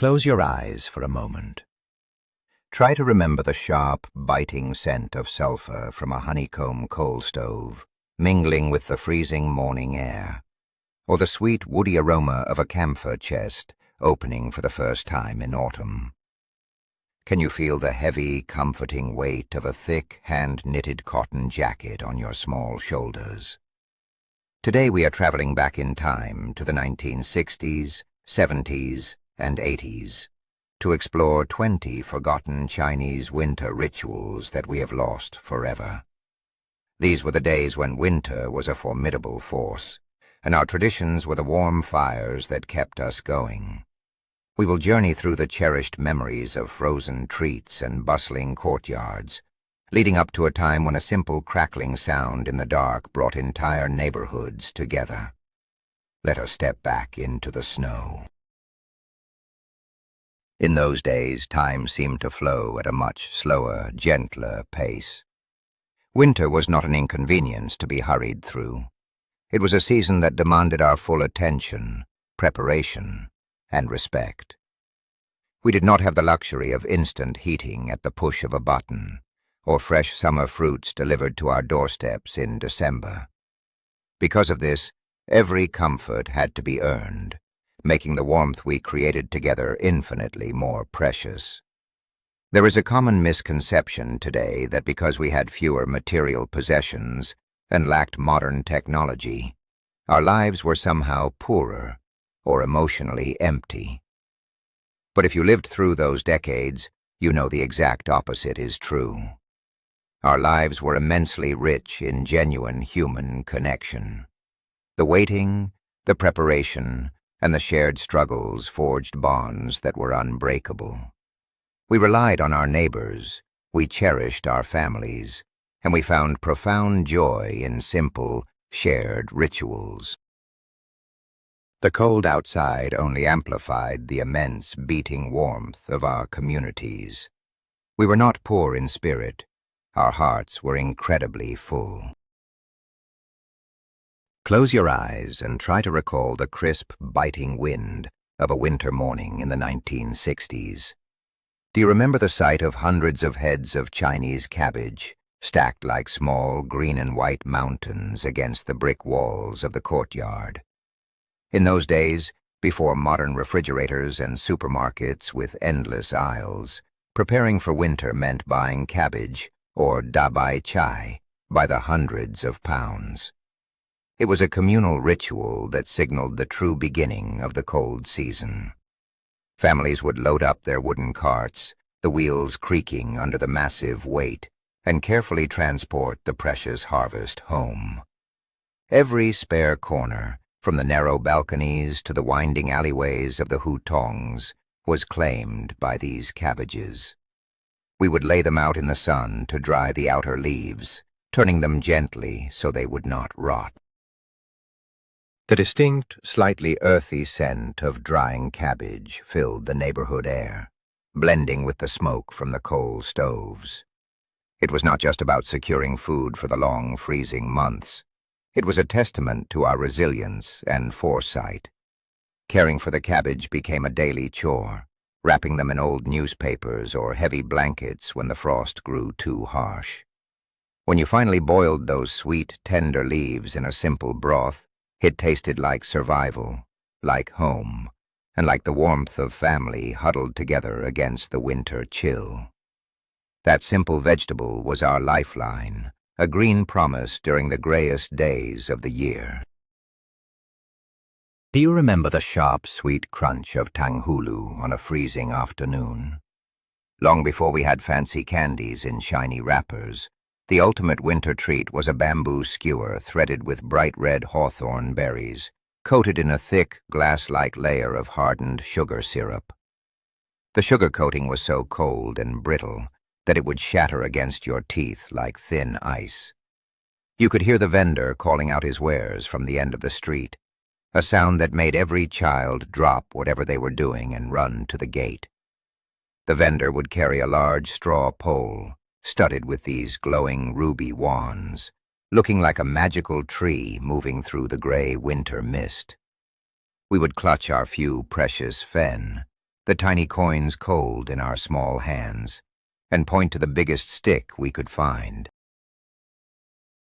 Close your eyes for a moment. Try to remember the sharp, biting scent of sulfur from a honeycomb coal stove, mingling with the freezing morning air, or the sweet, woody aroma of a camphor chest opening for the first time in autumn. Can you feel the heavy, comforting weight of a thick, hand-knitted cotton jacket on your small shoulders? Today we are traveling back in time to the 1960s, 70s, and 80s to explore 20 forgotten Chinese winter rituals that we have lost forever. These were the days when winter was a formidable force, and our traditions were the warm fires that kept us going. We will journey through the cherished memories of frozen treats and bustling courtyards, leading up to a time when a simple crackling sound in the dark brought entire neighborhoods together. Let us step back into the snow. In those days, time seemed to flow at a much slower, gentler pace. Winter was not an inconvenience to be hurried through. It was a season that demanded our full attention, preparation, and respect. We did not have the luxury of instant heating at the push of a button, or fresh summer fruits delivered to our doorsteps in December. Because of this, every comfort had to be earned, making the warmth we created together infinitely more precious. There is a common misconception today that because we had fewer material possessions and lacked modern technology, our lives were somehow poorer or emotionally empty. But if you lived through those decades, you know the exact opposite is true. Our lives were immensely rich in genuine human connection. The waiting, the preparation, and the shared struggles forged bonds that were unbreakable. We relied on our neighbors, we cherished our families, and we found profound joy in simple, shared rituals. The cold outside only amplified the immense beating warmth of our communities. We were not poor in spirit. Our hearts were incredibly full. Close your eyes and try to recall the crisp, biting wind of a winter morning in the 1960s. Do you remember the sight of hundreds of heads of Chinese cabbage stacked like small green and white mountains against the brick walls of the courtyard? In those days, before modern refrigerators and supermarkets with endless aisles, preparing for winter meant buying cabbage, or dabai chai, by the hundreds of pounds. It was a communal ritual that signaled the true beginning of the cold season. Families would load up their wooden carts, the wheels creaking under the massive weight, and carefully transport the precious harvest home. Every spare corner, from the narrow balconies to the winding alleyways of the hutongs, was claimed by these cabbages. We would lay them out in the sun to dry the outer leaves, turning them gently so they would not rot. The distinct, slightly earthy scent of drying cabbage filled the neighborhood air, blending with the smoke from the coal stoves. It was not just about securing food for the long, freezing months. It was a testament to our resilience and foresight. Caring for the cabbage became a daily chore, wrapping them in old newspapers or heavy blankets when the frost grew too harsh. When you finally boiled those sweet, tender leaves in a simple broth, it tasted like survival, like home, and like the warmth of family huddled together against the winter chill. That simple vegetable was our lifeline, a green promise during the grayest days of the year. Do you remember the sharp, sweet crunch of tanghulu on a freezing afternoon? Long before we had fancy candies in shiny wrappers, the ultimate winter treat was a bamboo skewer threaded with bright red hawthorn berries, coated in a thick, glass-like layer of hardened sugar syrup. The sugar coating was so cold and brittle that it would shatter against your teeth like thin ice. You could hear the vendor calling out his wares from the end of the street, a sound that made every child drop whatever they were doing and run to the gate. The vendor would carry a large straw pole, studded with these glowing ruby wands, looking like a magical tree moving through the gray winter mist. We would clutch our few precious fen, the tiny coins cold in our small hands, and point to the biggest stick we could find.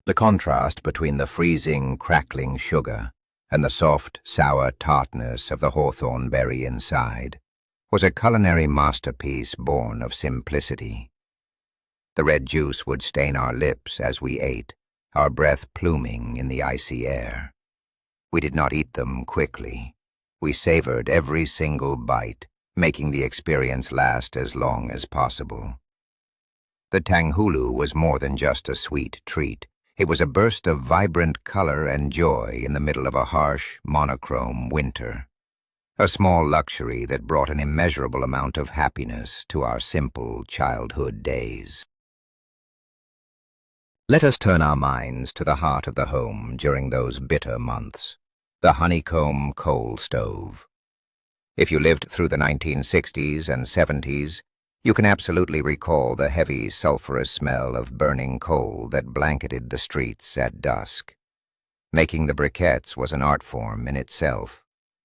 The contrast between the freezing, crackling sugar and the soft, sour tartness of the hawthorn berry inside was a culinary masterpiece born of simplicity. The red juice would stain our lips as we ate, our breath pluming in the icy air. We did not eat them quickly. We savored every single bite, making the experience last as long as possible. The tanghulu was more than just a sweet treat. It was a burst of vibrant color and joy in the middle of a harsh, monochrome winter. A small luxury that brought an immeasurable amount of happiness to our simple childhood days. Let us turn our minds to the heart of the home during those bitter months, the honeycomb coal stove. If you lived through the 1960s and 70s, you can absolutely recall the heavy, sulphurous smell of burning coal that blanketed the streets at dusk. Making the briquettes was an art form in itself,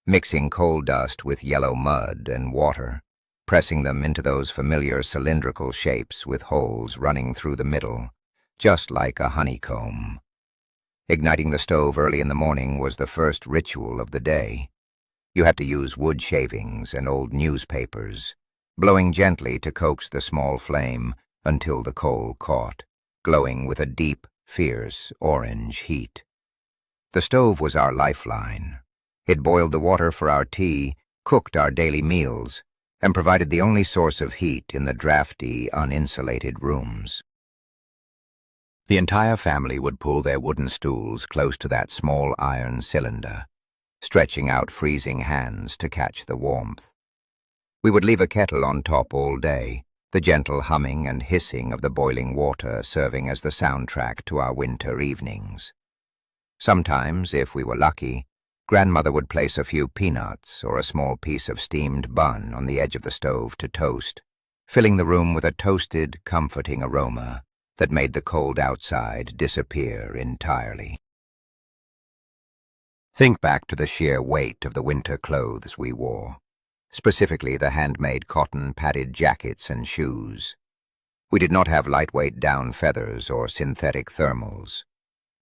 mixing coal dust with yellow mud and water, pressing them into those familiar cylindrical shapes with holes running through the middle, just like a honeycomb. Igniting the stove early in the morning was the first ritual of the day. You had to use wood shavings and old newspapers, blowing gently to coax the small flame until the coal caught, glowing with a deep, fierce orange heat. The stove was our lifeline. It boiled the water for our tea, cooked our daily meals, and provided the only source of heat in the drafty, uninsulated rooms. The entire family would pull their wooden stools close to that small iron cylinder, stretching out freezing hands to catch the warmth. We would leave a kettle on top all day, the gentle humming and hissing of the boiling water serving as the soundtrack to our winter evenings. Sometimes, if we were lucky, Grandmother would place a few peanuts or a small piece of steamed bun on the edge of the stove to toast, filling the room with a toasted, comforting aroma that made the cold outside disappear entirely. Think back to the sheer weight of the winter clothes we wore, specifically the handmade cotton padded jackets and shoes. We did not have lightweight down feathers or synthetic thermals.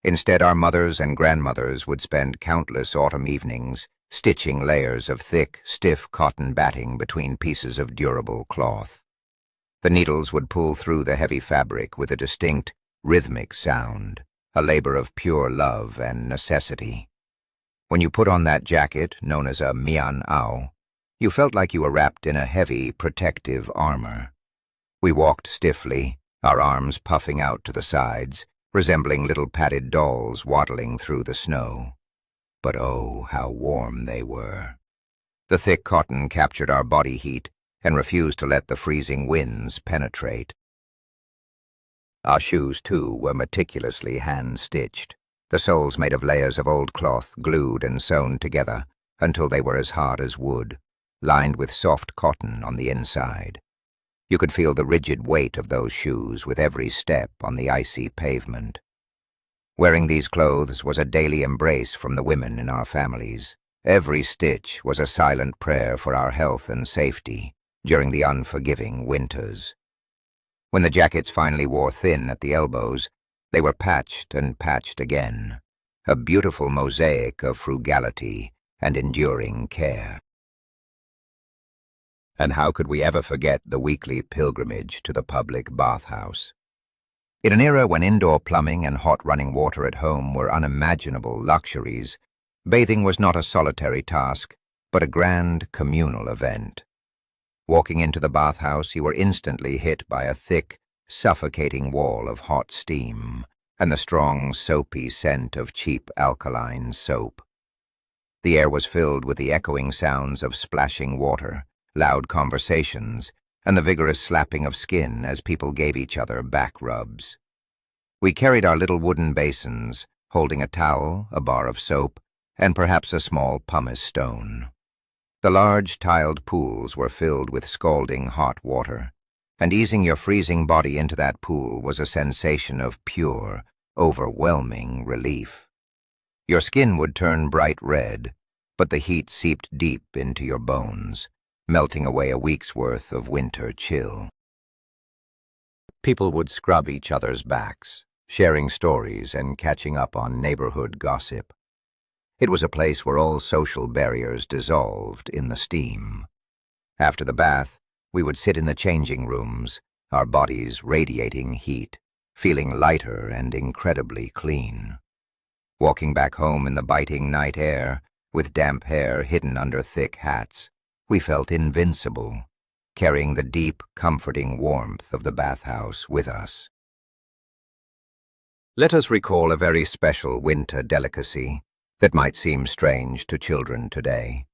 Instead, our mothers and grandmothers would spend countless autumn evenings stitching layers of thick, stiff cotton batting between pieces of durable cloth. The needles would pull through the heavy fabric with a distinct, rhythmic sound, a labor of pure love and necessity. When you put on that jacket, known as a mian ao, you felt like you were wrapped in a heavy, protective armor. We walked stiffly, our arms puffing out to the sides, resembling little padded dolls waddling through the snow. But oh, how warm they were. The thick cotton captured our body heat and refused to let the freezing winds penetrate. Our shoes, too, were meticulously hand-stitched, the soles made of layers of old cloth glued and sewn together until they were as hard as wood, lined with soft cotton on the inside. You could feel the rigid weight of those shoes with every step on the icy pavement. Wearing these clothes was a daily embrace from the women in our families. Every stitch was a silent prayer for our health and safety during the unforgiving winters. When the jackets finally wore thin at the elbows, they were patched and patched again, a beautiful mosaic of frugality and enduring care. And how could we ever forget the weekly pilgrimage to the public bathhouse? In an era when indoor plumbing and hot running water at home were unimaginable luxuries, bathing was not a solitary task, but a grand communal event. Walking into the bathhouse, you were instantly hit by a thick, suffocating wall of hot steam and the strong, soapy scent of cheap alkaline soap. The air was filled with the echoing sounds of splashing water, loud conversations, and the vigorous slapping of skin as people gave each other back rubs. We carried our little wooden basins, holding a towel, a bar of soap, and perhaps a small pumice stone. The large tiled pools were filled with scalding hot water, and easing your freezing body into that pool was a sensation of pure, overwhelming relief. Your skin would turn bright red, but the heat seeped deep into your bones, melting away a week's worth of winter chill. People would scrub each other's backs, sharing stories and catching up on neighborhood gossip. It was a place where all social barriers dissolved in the steam. After the bath, we would sit in the changing rooms, our bodies radiating heat, feeling lighter and incredibly clean. Walking back home in the biting night air, with damp hair hidden under thick hats, we felt invincible, carrying the deep, comforting warmth of the bathhouse with us. Let us recall a very special winter delicacy that might seem strange to children today: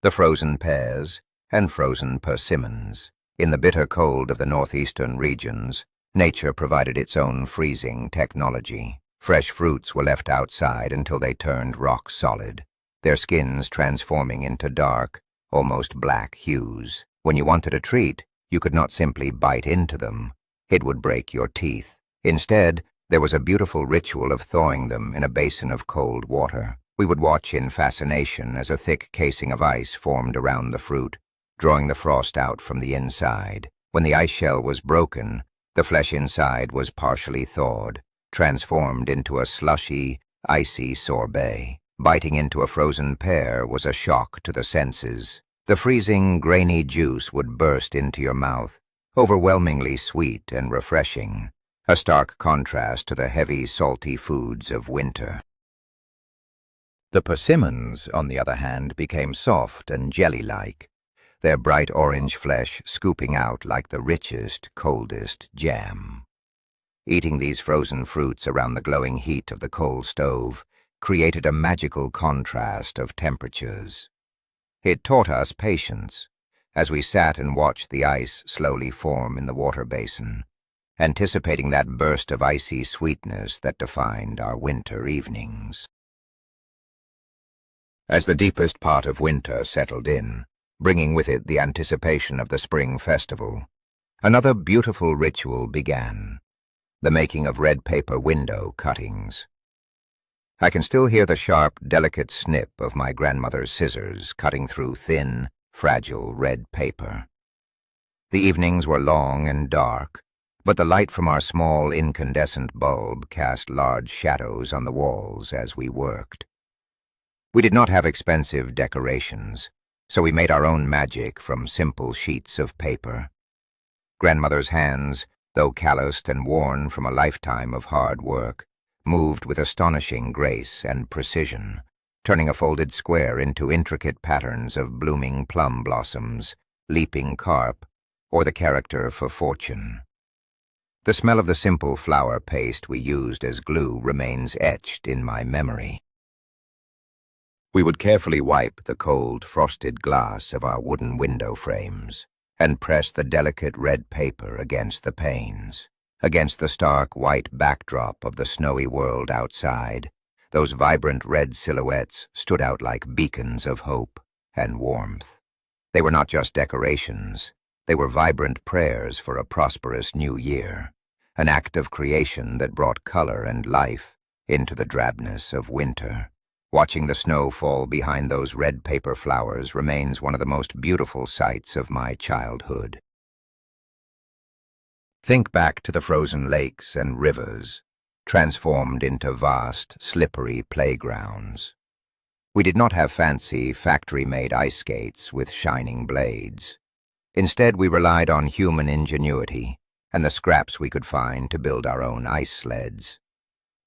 the frozen pears and frozen persimmons. In the bitter cold of the northeastern regions, nature provided its own freezing technology. Fresh fruits were left outside until they turned rock solid, their skins transforming into dark, almost black hues. When you wanted a treat, you could not simply bite into them. It would break your teeth. Instead, there was a beautiful ritual of thawing them in a basin of cold water. We would watch in fascination as a thick casing of ice formed around the fruit, drawing the frost out from the inside. When the ice shell was broken, the flesh inside was partially thawed, transformed into a slushy, icy sorbet. Biting into a frozen pear was a shock to the senses. The freezing, grainy juice would burst into your mouth, overwhelmingly sweet and refreshing, a stark contrast to the heavy, salty foods of winter. The persimmons, on the other hand, became soft and jelly-like, their bright orange flesh scooping out like the richest, coldest jam. Eating these frozen fruits around the glowing heat of the coal stove created a magical contrast of temperatures. It taught us patience as we sat and watched the ice slowly form in the water basin, anticipating that burst of icy sweetness that defined our winter evenings. As the deepest part of winter settled in, bringing with it the anticipation of the spring festival, another beautiful ritual began: the making of red paper window cuttings. I can still hear the sharp, delicate snip of my grandmother's scissors cutting through thin, fragile red paper. The evenings were long and dark, but the light from our small incandescent bulb cast large shadows on the walls as we worked. We did not have expensive decorations, so we made our own magic from simple sheets of paper. Grandmother's hands, though calloused and worn from a lifetime of hard work, moved with astonishing grace and precision, turning a folded square into intricate patterns of blooming plum blossoms, leaping carp, or the character for fortune. The smell of the simple flour paste we used as glue remains etched in my memory. We would carefully wipe the cold, frosted glass of our wooden window frames and press the delicate red paper against the panes. Against the stark white backdrop of the snowy world outside, those vibrant red silhouettes stood out like beacons of hope and warmth. They were not just decorations, they were vibrant prayers for a prosperous new year, an act of creation that brought color and life into the drabness of winter. Watching the snow fall behind those red paper flowers remains one of the most beautiful sights of my childhood. Think back to the frozen lakes and rivers, transformed into vast, slippery playgrounds. We did not have fancy, factory-made ice skates with shining blades. Instead, we relied on human ingenuity and the scraps we could find to build our own ice sleds.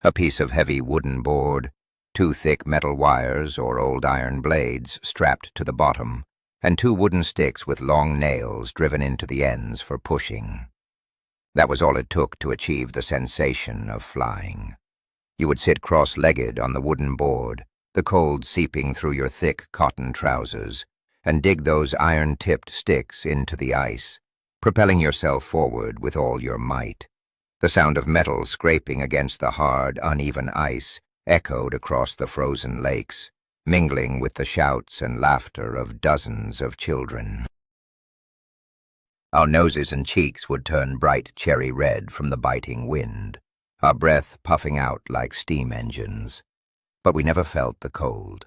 A piece of heavy wooden board, 2 thick metal wires or old iron blades strapped to the bottom, and 2 wooden sticks with long nails driven into the ends for pushing. That was all it took to achieve the sensation of flying. You would sit cross-legged on the wooden board, the cold seeping through your thick cotton trousers, and dig those iron-tipped sticks into the ice, propelling yourself forward with all your might. The sound of metal scraping against the hard, uneven ice echoed across the frozen lakes, mingling with the shouts and laughter of dozens of children. Our noses and cheeks would turn bright cherry red from the biting wind, our breath puffing out like steam engines. But we never felt the cold.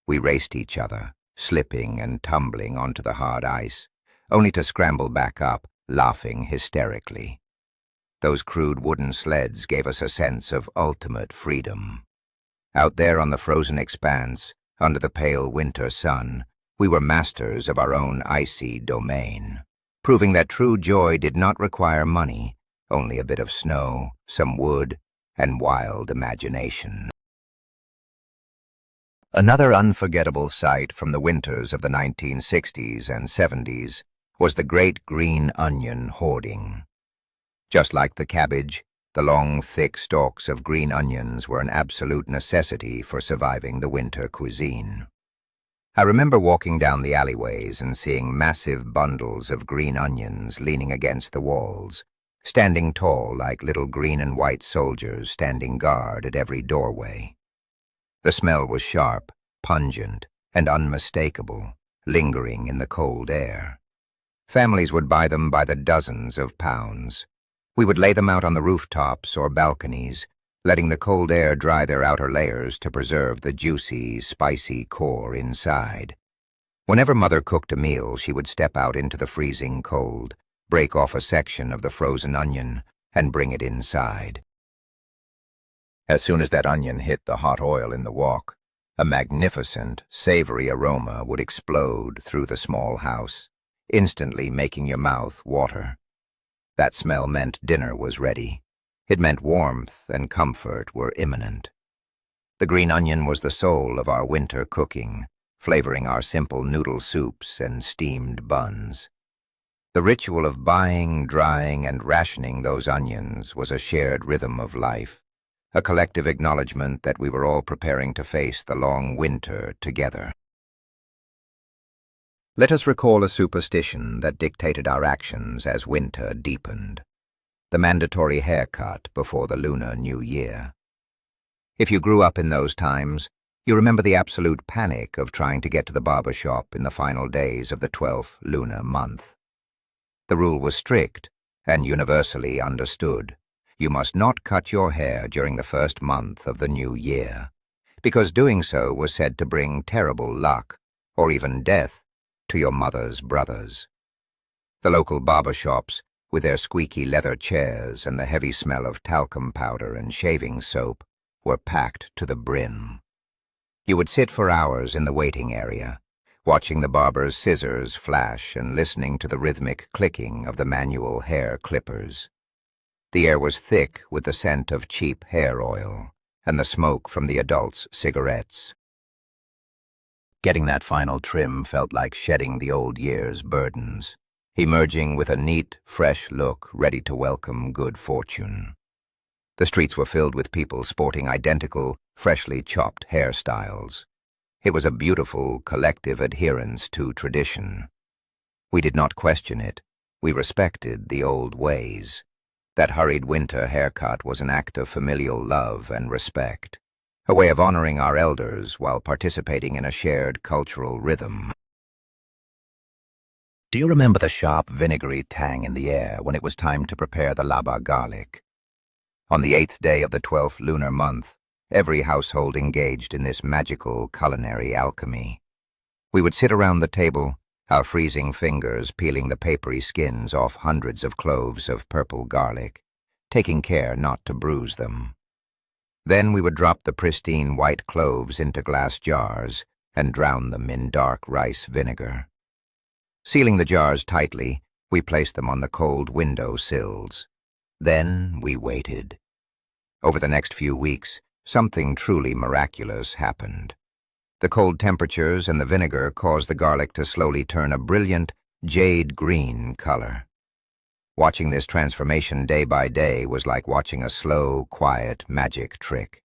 We raced each other, slipping and tumbling onto the hard ice, only to scramble back up, laughing hysterically. Those crude wooden sleds gave us a sense of ultimate freedom. Out there on the frozen expanse, under the pale winter sun, we were masters of our own icy domain, proving that true joy did not require money, only a bit of snow, some wood, and wild imagination. Another unforgettable sight from the winters of the 1960s and 70s was the great green onion hoarding. Just like the cabbage, the long, thick stalks of green onions were an absolute necessity for surviving the winter cuisine. I remember walking down the alleyways and seeing massive bundles of green onions leaning against the walls, standing tall like little green and white soldiers standing guard at every doorway. The smell was sharp, pungent, and unmistakable, lingering in the cold air. Families would buy them by the dozens of pounds. We would lay them out on the rooftops or balconies, letting the cold air dry their outer layers to preserve the juicy, spicy core inside. Whenever Mother cooked a meal, she would step out into the freezing cold, break off a section of the frozen onion, and bring it inside. As soon as that onion hit the hot oil in the wok, a magnificent, savory aroma would explode through the small house, instantly making your mouth water. That smell meant dinner was ready. It meant warmth and comfort were imminent. The green onion was the soul of our winter cooking, flavoring our simple noodle soups and steamed buns. The ritual of buying, drying, and rationing those onions was a shared rhythm of life, a collective acknowledgement that we were all preparing to face the long winter together. Let us recall a superstition that dictated our actions as winter deepened: the mandatory haircut before the Lunar New Year. If you grew up in those times, you remember the absolute panic of trying to get to the barber shop in the final days of the 12th lunar month. The rule was strict and universally understood. You must not cut your hair during the first month of the new year, because doing so was said to bring terrible luck, or even death, to your mother's brothers. The local barber shops, with their squeaky leather chairs and the heavy smell of talcum powder and shaving soap, were packed to the brim. You would sit for hours in the waiting area, watching the barber's scissors flash and listening to the rhythmic clicking of the manual hair clippers. The air was thick with the scent of cheap hair oil and the smoke from the adults' cigarettes. Getting that final trim felt like shedding the old year's burdens, emerging with a neat, fresh look ready to welcome good fortune. The streets were filled with people sporting identical, freshly chopped hairstyles. It was a beautiful, collective adherence to tradition. We did not question it. We respected the old ways. That hurried winter haircut was an act of familial love and respect, a way of honoring our elders while participating in a shared cultural rhythm. Do you remember the sharp, vinegary tang in the air when it was time to prepare the laba garlic? On the 8th day of the 12th lunar month, every household engaged in this magical culinary alchemy. We would sit around the table, our freezing fingers peeling the papery skins off hundreds of cloves of purple garlic, taking care not to bruise them. Then we would drop the pristine white cloves into glass jars and drown them in dark rice vinegar. Sealing the jars tightly, we placed them on the cold window sills. Then we waited. Over the next few weeks, something truly miraculous happened. The cold temperatures and the vinegar caused the garlic to slowly turn a brilliant jade green color. Watching this transformation day by day was like watching a slow, quiet magic trick.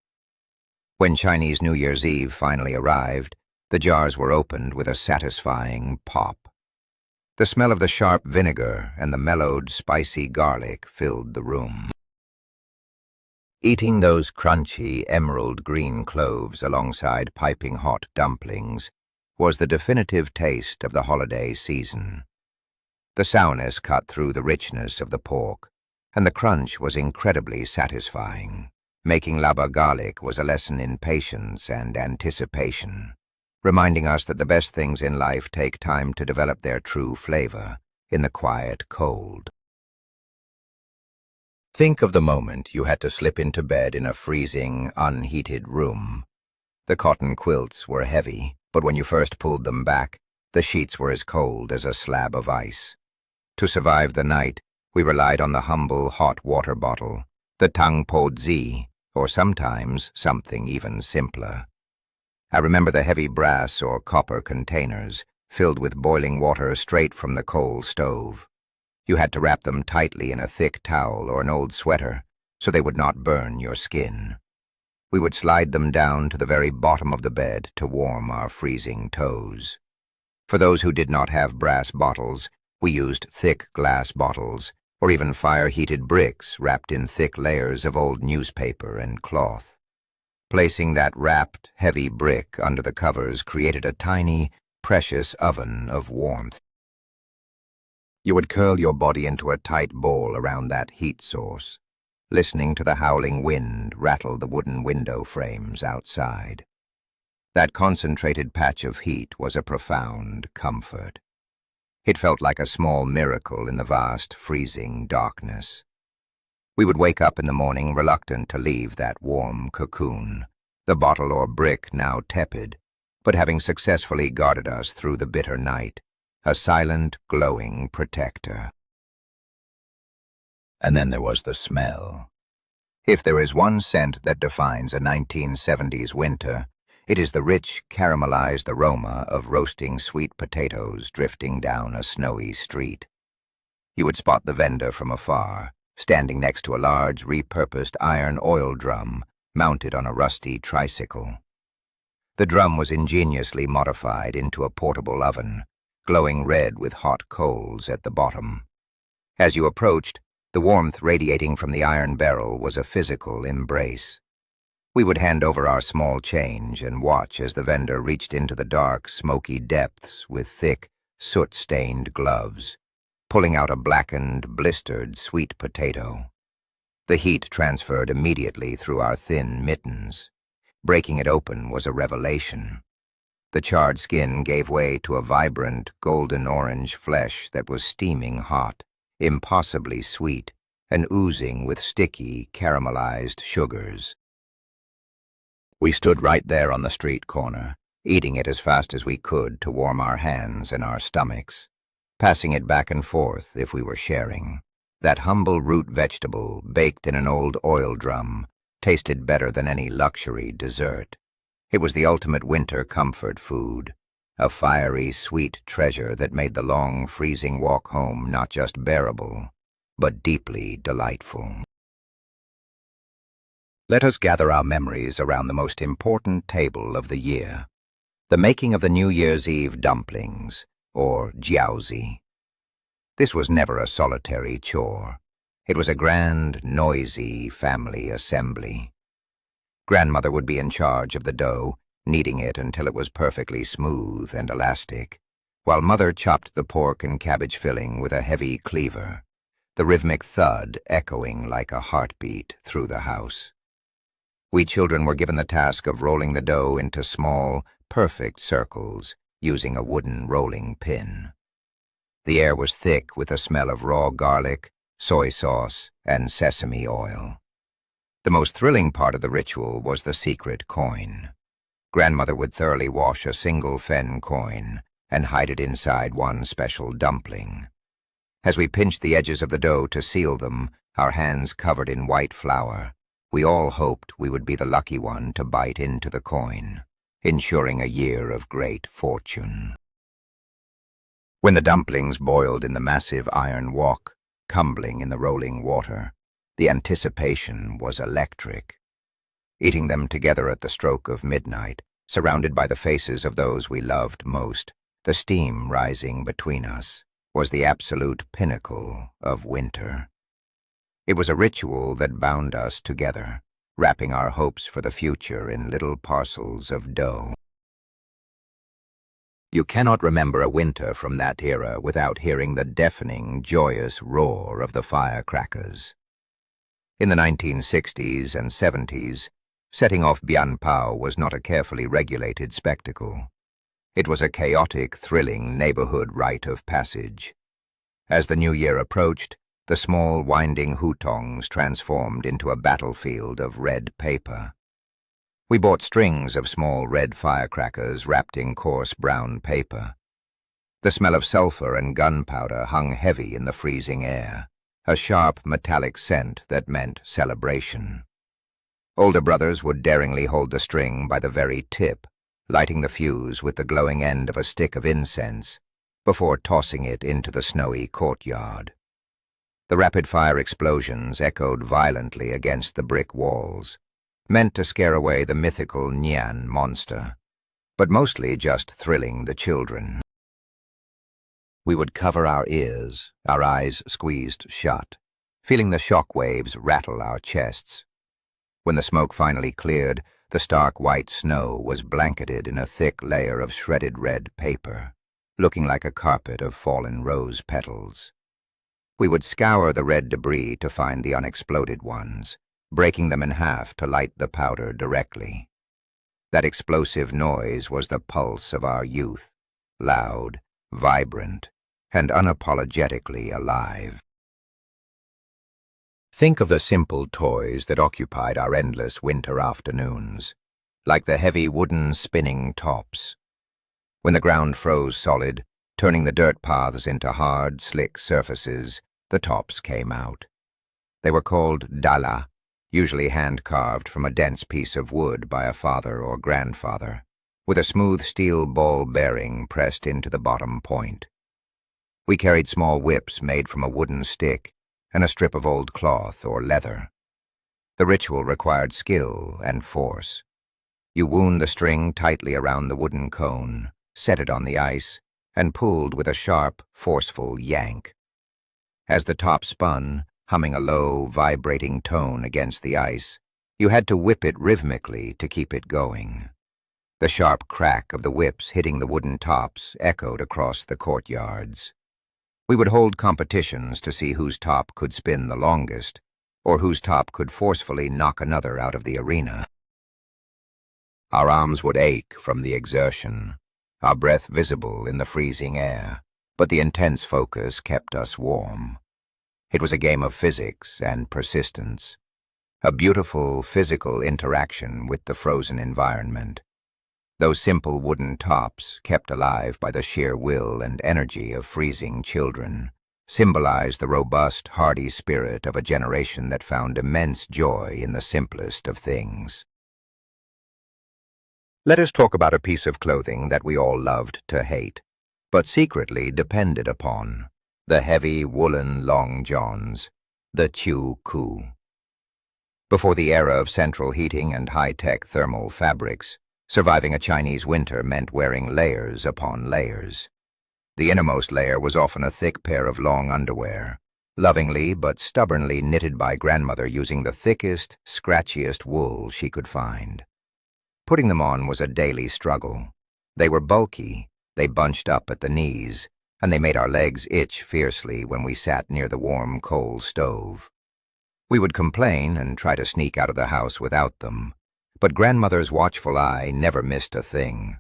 When Chinese New Year's Eve finally arrived, the jars were opened with a satisfying pop. The smell of the sharp vinegar and the mellowed, spicy garlic filled the room. Eating those crunchy, emerald green cloves alongside piping hot dumplings was the definitive taste of the holiday season. The sourness cut through the richness of the pork, and the crunch was incredibly satisfying. Making laba garlic was a lesson in patience and anticipation. reminding us that the best things in life take time to develop their true flavor in the quiet cold. Think of the moment you had to slip into bed in a freezing, unheated room. The cotton quilts were heavy, but when you first pulled them back, the sheets were as cold as a slab of ice. To survive the night, we relied on the humble hot water bottle, the tang po zi, or sometimes something even simpler. I remember the heavy brass or copper containers filled with boiling water straight from the coal stove. You had to wrap them tightly in a thick towel or an old sweater so they would not burn your skin. We would slide them down to the very bottom of the bed to warm our freezing toes. For those who did not have brass bottles, we used thick glass bottles or even fire-heated bricks wrapped in thick layers of old newspaper and cloth. Placing that wrapped, heavy brick under the covers created a tiny, precious oven of warmth. You would curl your body into a tight ball around that heat source, listening to the howling wind rattle the wooden window frames outside. That concentrated patch of heat was a profound comfort. It felt like a small miracle in the vast, freezing darkness. We would wake up in the morning reluctant to leave that warm cocoon, the bottle or brick now tepid, but having successfully guarded us through the bitter night, a silent, glowing protector. And then there was the smell. If there is one scent that defines a 1970s winter, it is the rich, caramelized aroma of roasting sweet potatoes drifting down a snowy street. You would spot the vendor from afar, standing next to a large, repurposed iron oil drum mounted on a rusty tricycle. The drum was ingeniously modified into a portable oven, glowing red with hot coals at the bottom. As you approached, the warmth radiating from the iron barrel was a physical embrace. We would hand over our small change and watch as the vendor reached into the dark, smoky depths with thick, soot-stained gloves, pulling out a blackened, blistered sweet potato. The heat transferred immediately through our thin mittens. Breaking it open was a revelation. The charred skin gave way to a vibrant, golden-orange flesh that was steaming hot, impossibly sweet, and oozing with sticky, caramelized sugars. We stood right there on the street corner, eating it as fast as we could to warm our hands and our stomachs, passing it back and forth if we were sharing. That humble root vegetable, baked in an old oil drum, tasted better than any luxury dessert. It was the ultimate winter comfort food, a fiery, sweet treasure that made the long, freezing walk home not just bearable, but deeply delightful. Let us gather our memories around the most important table of the year, the making of the New Year's Eve dumplings, or jiaozi. This was never a solitary chore. It was a grand, noisy family assembly. Grandmother would be in charge of the dough, kneading it until it was perfectly smooth and elastic, while Mother chopped the pork and cabbage filling with a heavy cleaver, the rhythmic thud echoing like a heartbeat through the house. We children were given the task of rolling the dough into small, perfect circles using a wooden rolling pin. The air was thick with the smell of raw garlic, soy sauce, and sesame oil. The most thrilling part of the ritual was the secret coin. Grandmother would thoroughly wash a single fen coin and hide it inside one special dumpling. As we pinched the edges of the dough to seal them, our hands covered in white flour, we all hoped we would be the lucky one to bite into the coin, ensuring a year of great fortune. When the dumplings boiled in the massive iron wok, tumbling in the rolling water, the anticipation was electric. Eating them together at the stroke of midnight, surrounded by the faces of those we loved most, the steam rising between us, was the absolute pinnacle of winter. It was a ritual that bound us together, wrapping our hopes for the future in little parcels of dough. You cannot remember a winter from that era without hearing the deafening, joyous roar of the firecrackers. In the 1960s and 70s, setting off Bian Pao was not a carefully regulated spectacle. It was a chaotic, thrilling neighborhood rite of passage. As the new year approached, the small, winding hutongs transformed into a battlefield of red paper. We bought strings of small red firecrackers wrapped in coarse brown paper. The smell of sulfur and gunpowder hung heavy in the freezing air, a sharp metallic scent that meant celebration. Older brothers would daringly hold the string by the very tip, lighting the fuse with the glowing end of a stick of incense, before tossing it into the snowy courtyard. The rapid-fire explosions echoed violently against the brick walls, meant to scare away the mythical Nian monster, but mostly just thrilling the children. We would cover our ears, our eyes squeezed shut, feeling the shock waves rattle our chests. When the smoke finally cleared, the stark white snow was blanketed in a thick layer of shredded red paper, looking like a carpet of fallen rose petals. We would scour the red debris to find the unexploded ones, breaking them in half to light the powder directly. That explosive noise was the pulse of our youth, loud, vibrant, and unapologetically alive. Think of the simple toys that occupied our endless winter afternoons, like the heavy wooden spinning tops. When the ground froze solid, turning the dirt paths into hard, slick surfaces, the tops came out. They were called dala, usually hand-carved from a dense piece of wood by a father or grandfather, with a smooth steel ball bearing pressed into the bottom point. We carried small whips made from a wooden stick and a strip of old cloth or leather. The ritual required skill and force. You wound the string tightly around the wooden cone, set it on the ice, and pulled with a sharp, forceful yank. As the top spun, humming a low, vibrating tone against the ice, you had to whip it rhythmically to keep it going. The sharp crack of the whips hitting the wooden tops echoed across the courtyards. We would hold competitions to see whose top could spin the longest, or whose top could forcefully knock another out of the arena. Our arms would ache from the exertion, our breath visible in the freezing air, but the intense focus kept us warm. It was a game of physics and persistence, a beautiful physical interaction with the frozen environment. Those simple wooden tops, kept alive by the sheer will and energy of freezing children, symbolized the robust, hardy spirit of a generation that found immense joy in the simplest of things. Let us talk about a piece of clothing that we all loved to hate, but secretly depended upon: the heavy woolen long johns, the chu-ku. Before the era of central heating and high-tech thermal fabrics, surviving a Chinese winter meant wearing layers upon layers. The innermost layer was often a thick pair of long underwear, lovingly but stubbornly knitted by grandmother using the thickest, scratchiest wool she could find. Putting them on was a daily struggle. They were bulky, they bunched up at the knees, and they made our legs itch fiercely when we sat near the warm coal stove. We would complain and try to sneak out of the house without them, but grandmother's watchful eye never missed a thing.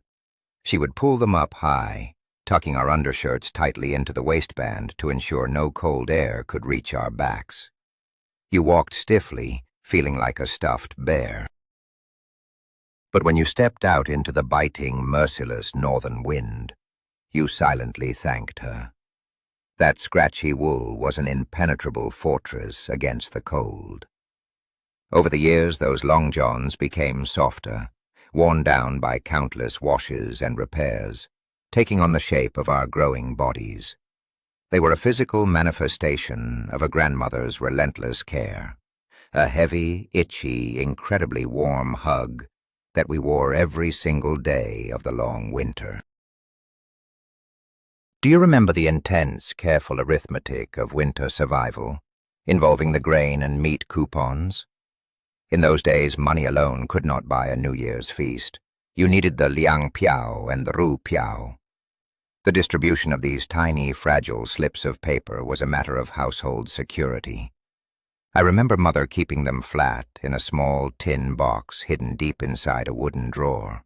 She would pull them up high, tucking our undershirts tightly into the waistband to ensure no cold air could reach our backs. You walked stiffly, feeling like a stuffed bear. But when you stepped out into the biting, merciless northern wind, you silently thanked her. That scratchy wool was an impenetrable fortress against the cold. Over the years, those long johns became softer, worn down by countless washes and repairs, taking on the shape of our growing bodies. They were a physical manifestation of a grandmother's relentless care, a heavy, itchy, incredibly warm hug that we wore every single day of the long winter. Do you remember the intense, careful arithmetic of winter survival, involving the grain and meat coupons? In those days, money alone could not buy a New Year's feast. You needed the liang piao and the ru piao. The distribution of these tiny, fragile slips of paper was a matter of household security. I remember Mother keeping them flat in a small tin box hidden deep inside a wooden drawer.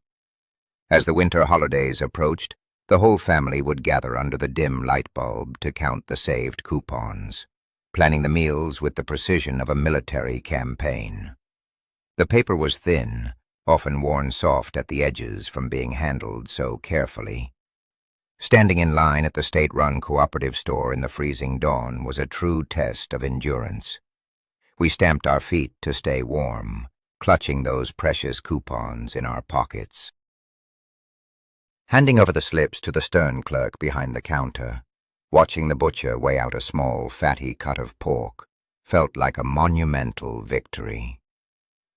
As the winter holidays approached, the whole family would gather under the dim light bulb to count the saved coupons, planning the meals with the precision of a military campaign. The paper was thin, often worn soft at the edges from being handled so carefully. Standing in line at the state-run cooperative store in the freezing dawn was a true test of endurance. We stamped our feet to stay warm, clutching those precious coupons in our pockets. Handing over the slips to the stern clerk behind the counter, watching the butcher weigh out a small, fatty cut of pork, felt like a monumental victory.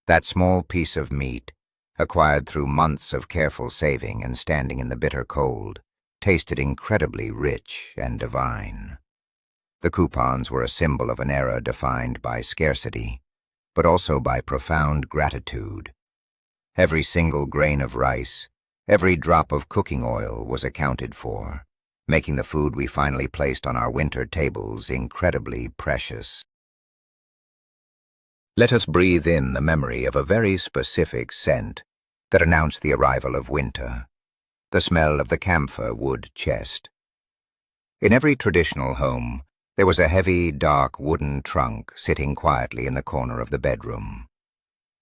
That small piece of meat, acquired through months of careful saving and standing in the bitter cold, tasted incredibly rich and divine. The coupons were a symbol of an era defined by scarcity, but also by profound gratitude. Every single grain of rice, every drop of cooking oil was accounted for, making the food we finally placed on our winter tables incredibly precious. Let us breathe in the memory of a very specific scent that announced the arrival of winter, the smell of the camphor wood chest. In every traditional home, there was a heavy, dark wooden trunk sitting quietly in the corner of the bedroom.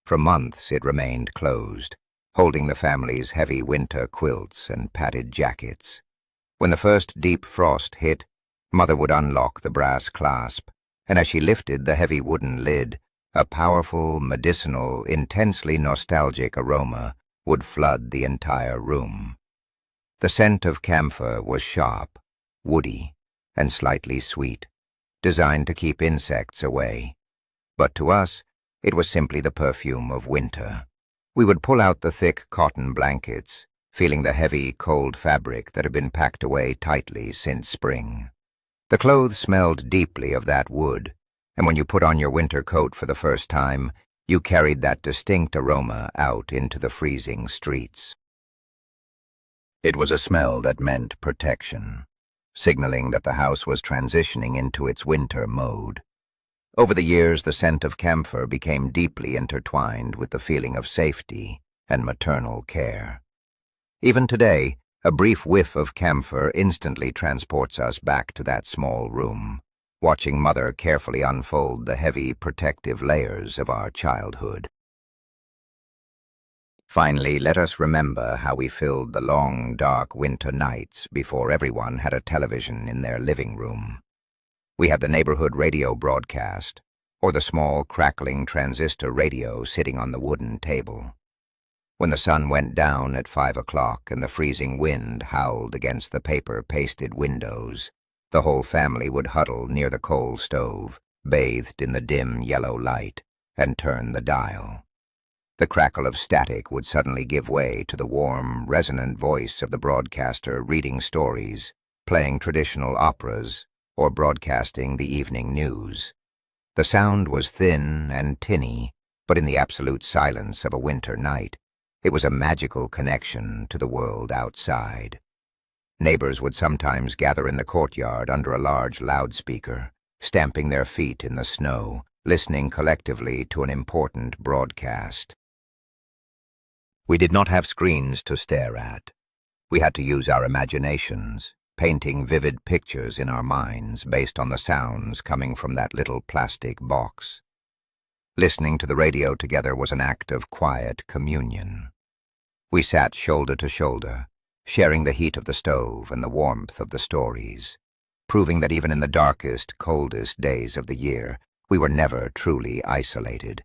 For months it remained closed, holding the family's heavy winter quilts and padded jackets. When the first deep frost hit, Mother would unlock the brass clasp, and as she lifted the heavy wooden lid, a powerful, medicinal, intensely nostalgic aroma would flood the entire room. The scent of camphor was sharp, woody, and slightly sweet, designed to keep insects away. But to us, it was simply the perfume of winter. We would pull out the thick cotton blankets, feeling the heavy, cold fabric that had been packed away tightly since spring. The clothes smelled deeply of that wood, and when you put on your winter coat for the first time, you carried that distinct aroma out into the freezing streets. It was a smell that meant protection, signaling that the house was transitioning into its winter mode. Over the years, the scent of camphor became deeply intertwined with the feeling of safety and maternal care. Even today, a brief whiff of camphor instantly transports us back to that small room, watching Mother carefully unfold the heavy, protective layers of our childhood. Finally, let us remember how we filled the long, dark winter nights before everyone had a television in their living room. We had the neighborhood radio broadcast, or the small, crackling transistor radio sitting on the wooden table. When the sun went down at 5 o'clock and the freezing wind howled against the paper-pasted windows, the whole family would huddle near the coal stove, bathed in the dim yellow light, and turn the dial. The crackle of static would suddenly give way to the warm, resonant voice of the broadcaster reading stories, playing traditional operas, or broadcasting the evening news. The sound was thin and tinny, but in the absolute silence of a winter night, it was a magical connection to the world outside. Neighbors would sometimes gather in the courtyard under a large loudspeaker, stamping their feet in the snow, listening collectively to an important broadcast. We did not have screens to stare at. We had to use our imaginations, painting vivid pictures in our minds based on the sounds coming from that little plastic box. Listening to the radio together was an act of quiet communion. We sat shoulder to shoulder, sharing the heat of the stove and the warmth of the stories, proving that even in the darkest, coldest days of the year, we were never truly isolated.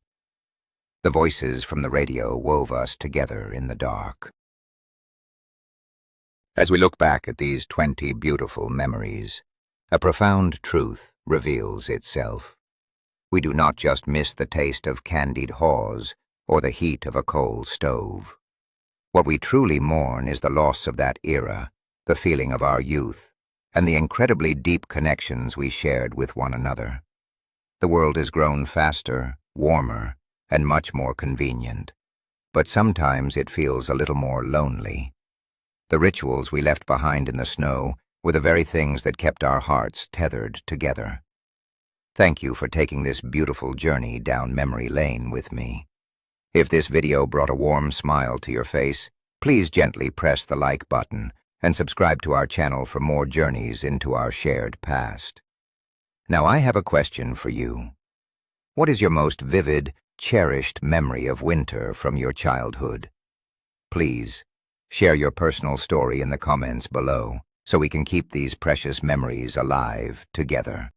The voices from the radio wove us together in the dark. As we look back at these 20 beautiful memories, a profound truth reveals itself. We do not just miss the taste of candied haws or the heat of a coal stove. What we truly mourn is the loss of that era, the feeling of our youth, and the incredibly deep connections we shared with one another. The world has grown faster, warmer, and much more convenient, but sometimes it feels a little more lonely. The rituals we left behind in the snow were the very things that kept our hearts tethered together. Thank you for taking this beautiful journey down memory lane with me. If this video brought a warm smile to your face, Please gently press the like button and subscribe to our channel for more journeys into our shared past. Now I have a question for you. What is your most vivid, cherished memory of winter from your childhood? Please, share your personal story in the comments below so we can keep these precious memories alive together.